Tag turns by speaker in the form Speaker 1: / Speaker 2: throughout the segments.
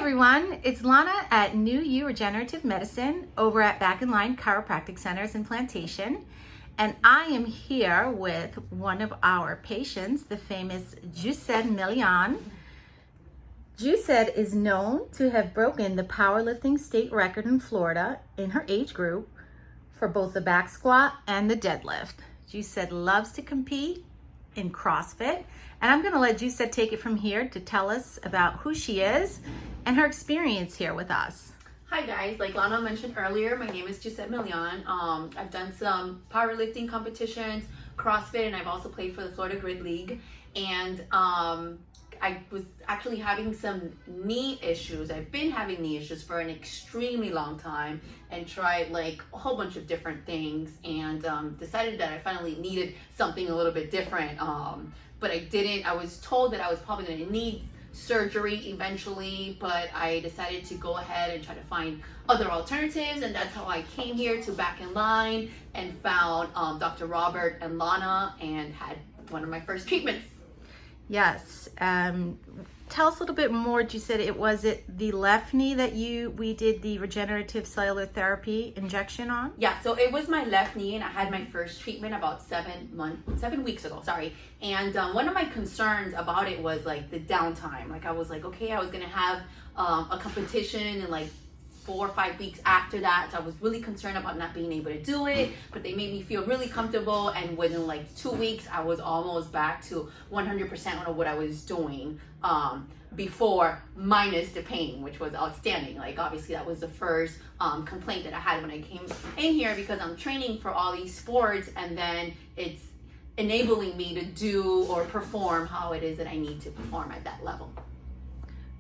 Speaker 1: everyone, it's Lana at You Regenerative Medicine over at Back in Line Chiropractic Centers in Plantation. And I am here with one of our patients, the famous Jused Millian. Jused is known to have broken the powerlifting state record in Florida in her age group for both the back squat and the deadlift. Jused loves to compete in CrossFit, and I'm going to let Jused take it from here to tell us about who she is and her experience here with us.
Speaker 2: Hi guys, like Lana mentioned earlier, my name is Jused Millian. I've done some powerlifting competitions, CrossFit, and I've also played for the Florida Grid League. And I was actually having some knee issues. I've been having knee issues for an extremely long time and tried like a whole bunch of different things and decided that I finally needed something a little bit different. But I didn't. I was told that I was probably going to need surgery eventually, but I decided to go ahead and try to find other alternatives, and that's how I came here to Back in Line and found Dr. Robert and Lana and had one of my first treatments.
Speaker 1: Yes. Tell us a little bit more. You said was it the left knee that we did the regenerative cellular therapy injection on?
Speaker 2: Yeah, so it was my left knee, and I had my first treatment about 7 weeks ago, sorry. And one of my concerns about it was like the downtime. Like I was like, okay, I was gonna have a competition in like 4 or 5 weeks after that, so I was really concerned about not being able to do it, but they made me feel really comfortable, and within like 2 weeks I was almost back to 100% of what I was doing before, minus the pain, which was outstanding. Like obviously that was the first complaint that I had when I came in here, because I'm training for all these sports and then it's enabling me to do or perform how it is that I need to perform at that level.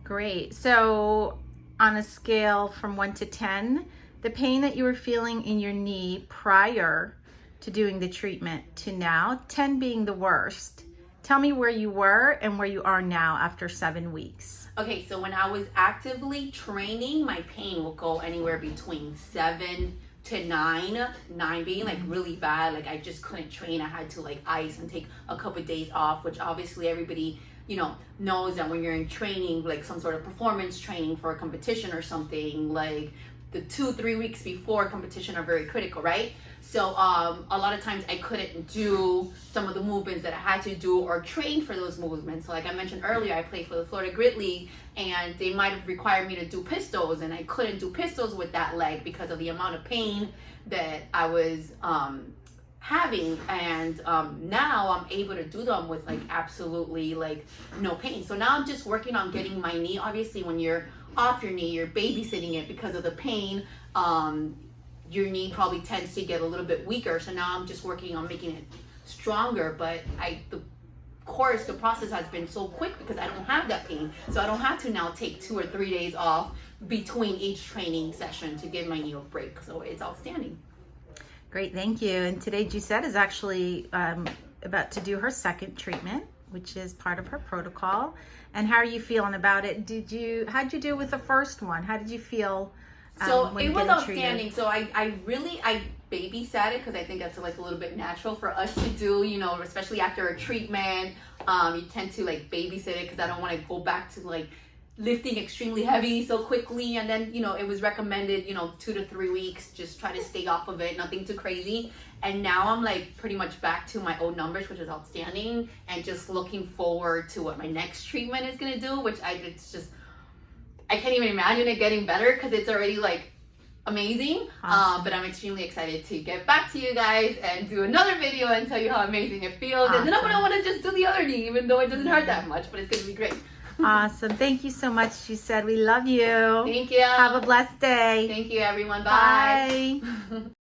Speaker 1: Great. So on a scale from 1 to 10, the pain that you were feeling in your knee prior to doing the treatment to now, 10 being the worst, tell me where you were and where you are now after 7 weeks.
Speaker 2: Okay, so when I was actively training, my pain will go anywhere between 7 to 9, 9 being like really bad. Like I just couldn't train. I had to like ice and take a couple of days off, which obviously everybody knows that when you're in training, like some sort of performance training for a competition or something, like the 2-3 weeks before competition are very critical, right? So a lot of times I couldn't do some of the movements that I had to do or train for those movements. So like I mentioned earlier, I played for the Florida Grid League, and they might have required me to do pistols, and I couldn't do pistols with that leg because of the amount of pain that I was having. And now I'm able to do them with like absolutely like no pain. So now I'm just working on getting my knee. Obviously when you're off your knee, you're babysitting it because of the pain. Your knee probably tends to get a little bit weaker, so now I'm just working on making it stronger. But the process has been so quick because I don't have that pain, so I don't have to now take 2 or 3 days off between each training session to give my knee a break. So it's outstanding.
Speaker 1: Great, thank you. And today Jused is actually about to do her second treatment, which is part of her protocol. And how are you feeling about it? How'd you do with the first one? How did you feel?
Speaker 2: So it was outstanding. So I babysat it because I think that's like a little bit natural for us to do, especially after a treatment. You tend to like babysit it because I don't want to go back to like lifting extremely heavy so quickly. And then it was recommended 2 to 3 weeks, just try to stay off of it, nothing too crazy. And now I'm like pretty much back to my old numbers, which is outstanding, and just looking forward to what my next treatment is going to do, which I can't even imagine it getting better because it's already like amazing.
Speaker 1: Awesome.
Speaker 2: But I'm extremely excited to get back to you guys and do another video and tell you how amazing it feels.
Speaker 1: Awesome.
Speaker 2: And then I'm gonna want to just do the other knee, even though it doesn't hurt that much, but it's gonna be great.
Speaker 1: Awesome. Thank you so much. Jused, we love you.
Speaker 2: Thank you.
Speaker 1: Have a blessed day.
Speaker 2: Thank you, everyone. Bye.
Speaker 1: Bye.